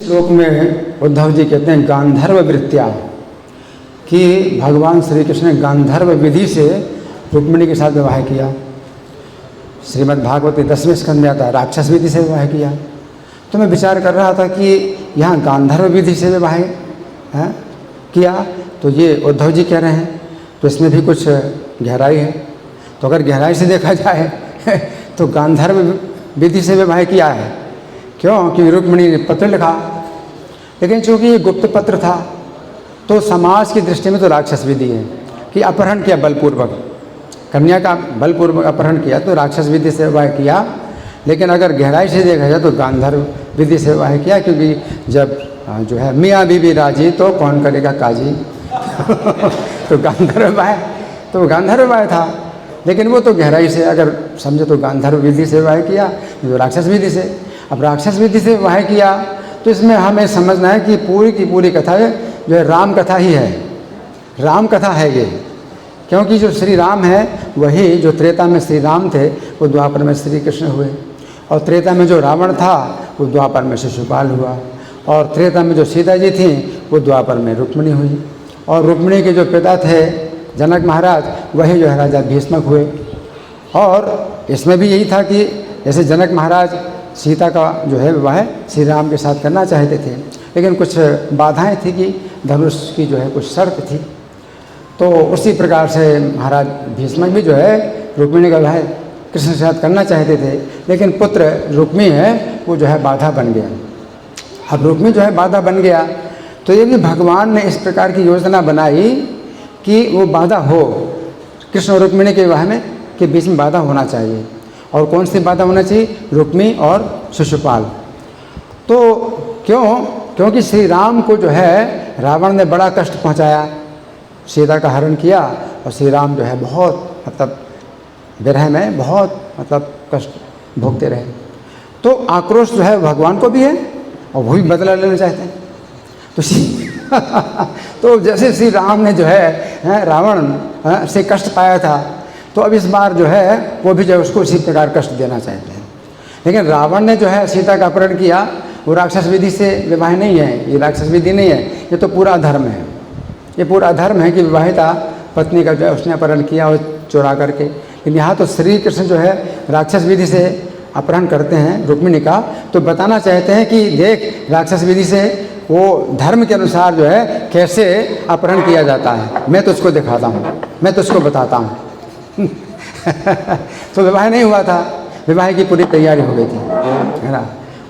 श्लोक में उद्धव जी कहते हैं गांधर्व वृत्तिया, कि भगवान श्री कृष्ण ने गांधर्व विधि से रुक्मिणी के साथ विवाह किया। श्रीमद् भागवत के 10वें स्कंद में आता है राक्षस विधि से विवाह किया। तो मैं विचार कर रहा था कि यहाँ गांधर्व विधि से विवाह किया, तो ये उद्धव जी कह रहे हैं, तो इसमें भी कुछ गहराई है। तो अगर गहराई से देखा जाए तो गांधर्व विधि से विवाह किया है। क्यों? कि रुक्मिणी ने पत्र लिखा, लेकिन चूँकि ये गुप्त पत्र था तो समाज की दृष्टि में तो राक्षस विधि है कि अपहरण किया बलपूर्वक, कन्या का बलपूर्वक अपहरण किया, तो राक्षस विधि से विवाह किया। लेकिन अगर गहराई से देखा जाए तो गांधर्व विधि से विवाह किया, क्योंकि जब जो है मियाँ बीवी राजी तो कौन करेगा काजी तो गांधर्व विवाह था। लेकिन वो तो गहराई से अगर समझे तो गांधर्व विधि से विवाह किया, तो राक्षस विधि से। अब राक्षस विधि से विवाह किया तो इसमें हमें समझना है कि पूरी की पूरी कथा जो है राम कथा ही है, राम कथा है ये। क्योंकि जो श्री राम है वही जो त्रेता में श्री राम थे वो द्वापर में श्री कृष्ण हुए, और त्रेता में जो रावण था वो द्वापर में शिशुपाल हुआ, और त्रेता में जो सीता जी थी वो द्वापर में रुक्मिणी हुई, और रुक्मिणी के जो पिता थे जनक महाराज वही जो है राजा भीष्मक हुए। और इसमें भी यही था कि जैसे जनक महाराज सीता का जो है विवाह श्री राम के साथ करना चाहते थे, लेकिन कुछ बाधाएं थी कि धनुष की जो है कुछ शर्त थी। तो उसी प्रकार से महाराज भीष्मक भी जो है रुक्मिणी का विवाह कृष्ण के साथ करना चाहते थे, लेकिन पुत्र रुक्मी है वो जो है बाधा बन गया। अब रुक्मी जो है बाधा बन गया तो ये भी भगवान ने इस प्रकार की योजना बनाई कि वो बाधा हो, कृष्ण और रुक्मिणी के विवाह में के बीच में बाधा होना चाहिए। और कौन सी बाधा होना चाहिए? रुक्मी और शिशुपाल। तो क्योंकि श्री राम को जो है रावण ने बड़ा कष्ट पहुंचाया, सीता का हरण किया, और श्री राम जो है बहुत मतलब विरह में बहुत मतलब कष्ट भोगते रहे। तो आक्रोश जो है भगवान को भी है और वो भी बदला लेना चाहते हैं। तो जैसे श्री राम ने जो है रावण से कष्ट पाया था, तो अब इस बार जो है वो भी जो है उसको उसी प्रकार कष्ट देना चाहते हैं। लेकिन रावण ने जो है सीता का अपहरण किया, वो राक्षस विधि से विवाह नहीं है, ये राक्षस विधि नहीं है, ये तो पूरा अधर्म है। ये पूरा अधर्म है कि विवाहिता पत्नी का जो है उसने अपहरण किया और चुरा करके। लेकिन यहाँ तो श्री कृष्ण जो है राक्षस विधि से अपहरण करते हैं रुक्मिणी का, तो बताना चाहते हैं कि देख राक्षस विधि से वो धर्म के अनुसार जो है कैसे अपहरण किया जाता है, मैं तो उसको दिखाता हूँ, मैं तो उसको बताता हूँ। तो विवाह नहीं हुआ था, विवाह की पूरी तैयारी हो गई थी, है ना।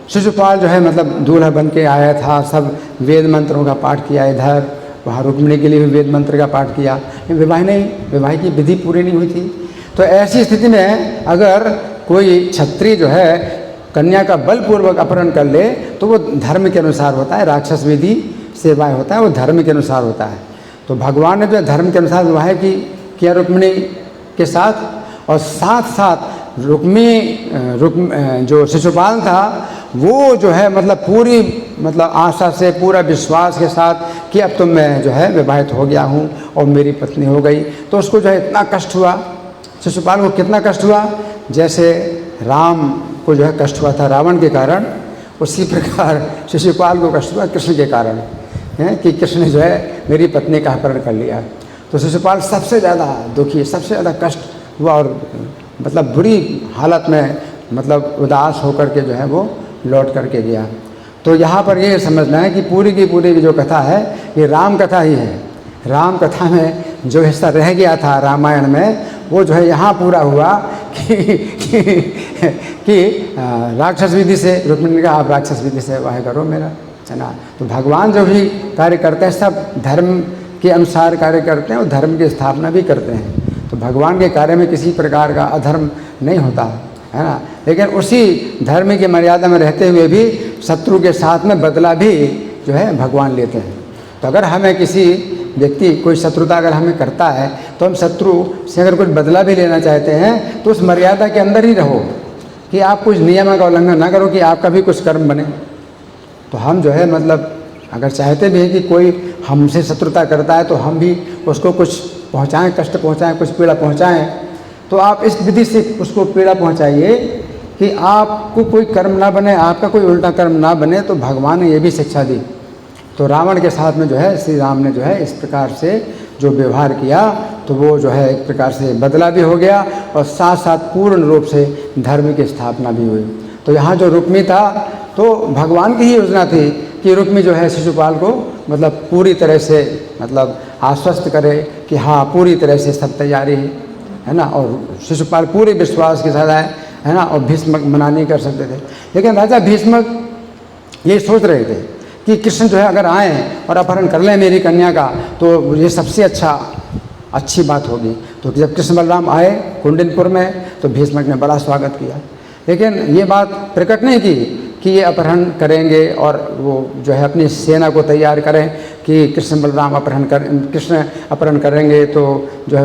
शिशुपाल जो है मतलब दूल्हा बन के आया था, सब वेद मंत्रों का पाठ किया, इधर वहाँ रुक्मिणी के लिए भी वेद मंत्र का पाठ किया, लेकिन विवाह नहीं, विवाह की विधि पूरी नहीं हुई थी। तो ऐसी स्थिति में अगर कोई क्षत्रिय जो है कन्या का बलपूर्वक अपहरण कर ले तो वो धर्म के अनुसार होता है, राक्षस विधि से विवाह होता है, वो धर्म के अनुसार होता है। तो भगवान ने जो धर्म के अनुसार विवाह किया रुक्मिणी के साथ, और साथ साथ जो शिशुपाल था वो जो है मतलब पूरी मतलब आशा से पूरा विश्वास के साथ कि अब तो मैं जो है विवाहित हो गया हूँ और मेरी पत्नी हो गई। तो उसको जो है इतना कष्ट हुआ, शिशुपाल को कितना कष्ट हुआ, जैसे राम को जो है कष्ट हुआ था रावण के कारण, उसी प्रकार शिशुपाल को कष्ट हुआ कृष्ण के कारण, है कि कृष्ण ने जो है मेरी पत्नी का अपहरण कर लिया। तो शिशुपाल सबसे ज़्यादा दुखी, सबसे ज़्यादा कष्ट हुआ, और मतलब बुरी हालत में मतलब उदास होकर के जो है वो लौट करके गया। तो यहाँ पर ये समझना है कि पूरी की पूरी जो कथा है ये राम कथा ही है। राम कथा में जो हिस्सा रह गया था रामायण में वो जो है यहाँ पूरा हुआ कि राक्षस विधि से रुक्मिणी ने कहा आप राक्षस विधि से विवाह करो मेरा, है ना। तो भगवान जो भी कार्य करते हैं सब धर्म के अनुसार कार्य करते हैं और धर्म की स्थापना भी करते हैं। तो भगवान के कार्य में किसी प्रकार का अधर्म नहीं होता, है ना। लेकिन उसी धर्म की मर्यादा में रहते हुए भी शत्रु के साथ में बदला भी जो है भगवान लेते हैं। तो अगर हमें किसी व्यक्ति कोई शत्रुता अगर हमें करता है तो हम शत्रु से अगर कुछ बदला भी लेना चाहते हैं तो उस मर्यादा के अंदर ही रहो कि आप कुछ नियम का उल्लंघन ना करो कि आपका भी कुछ कर्म बने। तो हम जो है मतलब अगर चाहते भी हैं कि कोई हमसे शत्रुता करता है तो हम भी उसको कुछ पहुंचाएं, कष्ट पहुंचाएं, कुछ पीड़ा पहुंचाएं, तो आप इस विधि से उसको पीड़ा पहुंचाइए कि आपको कोई कर्म ना बने, आपका कोई उल्टा कर्म ना बने, तो भगवान ने ये भी शिक्षा दी। तो रावण के साथ में जो है श्री राम ने जो है इस प्रकार से जो व्यवहार किया, तो वो जो है एक प्रकार से बदला भी हो गया और साथ साथ पूर्ण रूप से धर्म की स्थापना भी हुई। तो यहाँ जो रुक्मी था, तो भगवान की ही योजना थी कि रुक्मी जो है शिशुपाल को मतलब पूरी तरह से मतलब आश्वस्त करे कि हाँ पूरी तरह से सब तैयारी है ना, और शिशुपाल पूरे विश्वास के साथ आए, है ना, और भीष्मक मना नहीं कर सकते थे। लेकिन राजा भीष्मक ये सोच रहे थे कि कृष्ण जो है अगर आए और अपहरण कर लें मेरी कन्या का, तो ये सबसे अच्छी बात होगी। तो जब कृष्ण बलराम आए कुंडिनपुर में, तो भीष्मक ने बड़ा स्वागत किया, लेकिन ये बात प्रकट नहीं की कि ये अपहरण करेंगे और वो जो है अपनी सेना को तैयार करें कि कृष्ण अपहरण करेंगे तो जो है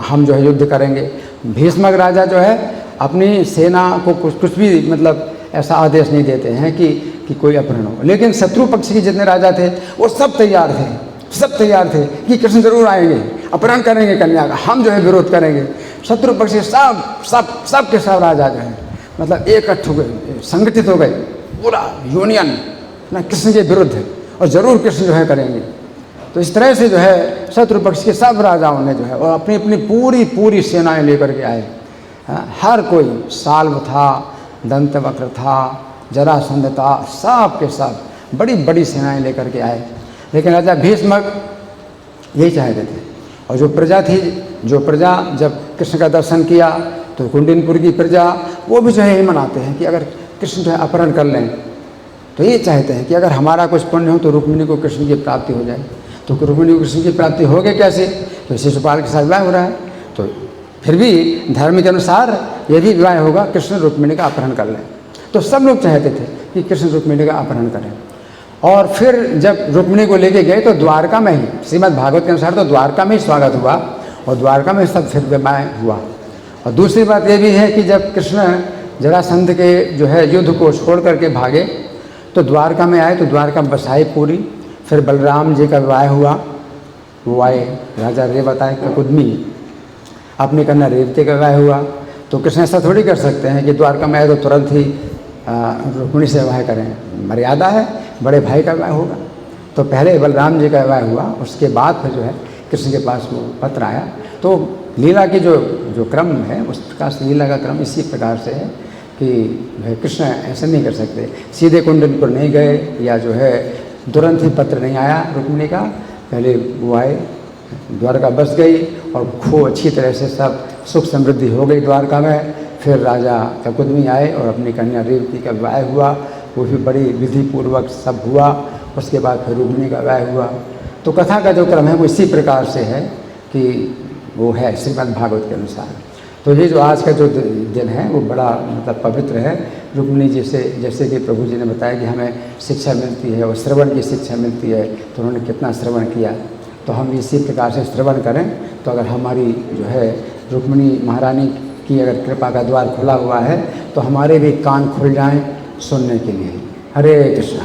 हम जो है युद्ध करेंगे। भीष्मक राजा जो है अपनी सेना को कुछ भी मतलब ऐसा आदेश नहीं देते हैं कि कोई अपहरण हो। लेकिन शत्रु पक्ष के जितने राजा थे वो सब तैयार थे कि कृष्ण जरूर आएंगे, अपहरण करेंगे कन्या का, हम जो है विरोध करेंगे। शत्रु पक्ष के सब के सब राजा जो है मतलब एकट्ठ हो गए, संगठित हो गए, पूरा यूनियन ना कृष्ण के विरुद्ध है और जरूर कृष्ण जो है करेंगे। तो इस तरह से जो है शत्रु पक्ष के सब राजाओं ने जो है और अपनी अपनी पूरी सेनाएं लेकर के आए। हर कोई, साल्व था, दंतवक्र था, जरासंध था, सब के सब बड़ी बड़ी सेनाएं लेकर के आए। लेकिन राजा भीष्मक यही चाहते थे। और जो प्रजा जब कृष्ण का दर्शन किया, तो कुंडिनपुर की प्रजा वो भी जो है यही मनाते हैं कि अगर कृष्ण जो है अपहरण कर लें, तो ये चाहते हैं कि अगर हमारा कुछ पुण्य हो तो रुक्मिणी को कृष्ण की प्राप्ति हो जाए। तो रुक्मिणी को कृष्ण की प्राप्ति हो गई कैसे? तो शिशुपाल के साथ विवाह हो रहा है, तो फिर भी धर्म के अनुसार ये भी विवाह होगा, कृष्ण रुक्मिणी का अपहरण कर लें। तो सब लोग चाहते थे कि कृष्ण रुक्मिणी का अपहरण करें। और फिर जब रुक्मिणी को लेके गए तो द्वारका में ही, श्रीमद् भागवत के अनुसार तो द्वारका में ही स्वागत हुआ और द्वारका में सब फिर विवाह हुआ। और दूसरी बात ये भी है कि जब कृष्ण जरासंध के जो है युद्ध को छोड़ करके भागे, तो द्वारका में आए, तो द्वारका बसाई पूरी। फिर बलराम जी का विवाह हुआ, वो आए, राजा रेवत आए कुदमी, अपनी कन्या रेवती का विवाह हुआ। तो कृष्ण ऐसा थोड़ी कर सकते हैं कि द्वारका में आए तो तुरंत ही रुक्मिणी से विवाह करें, मर्यादा है, बड़े भाई का विवाह होगा। तो पहले बलराम जी का विवाह हुआ, उसके बाद फिर जो है कृष्ण के पास वो पत्र आया। तो लीला की जो क्रम है, उस प्रकार से लीला का क्रम इसी प्रकार से है कि कृष्ण ऐसे नहीं कर सकते, सीधे कुंडनपुर नहीं गए या जो है तुरंत ही पत्र नहीं आया रुक्मिणी का, पहले वो आए, द्वारका बस गई और खूब अच्छी तरह से सब सुख समृद्धि हो गई द्वारका में। फिर राजा ककुदमी आए और अपनी कन्या रेवती का विवाह हुआ, वो भी बड़ी विधि पूर्वक सब हुआ। उसके बाद फिर रुक्मिणी का विवाह हुआ। तो कथा का जो क्रम है वो इसी प्रकार से है कि वो है श्रीमद् भागवत के अनुसार। तो ये जो आज का जो दिन है वो बड़ा मतलब पवित्र है। रुक्मिणी जी से जैसे कि प्रभु जी ने बताया कि हमें शिक्षा मिलती है और श्रवण की शिक्षा मिलती है, तो उन्होंने कितना श्रवण किया, तो हम इसी प्रकार से श्रवण करें। तो अगर हमारी जो है रुक्मिणी महारानी की अगर कृपा का द्वार खुला हुआ है, तो हमारे भी कान खुल जाएं सुनने के लिए। हरे कृष्णा।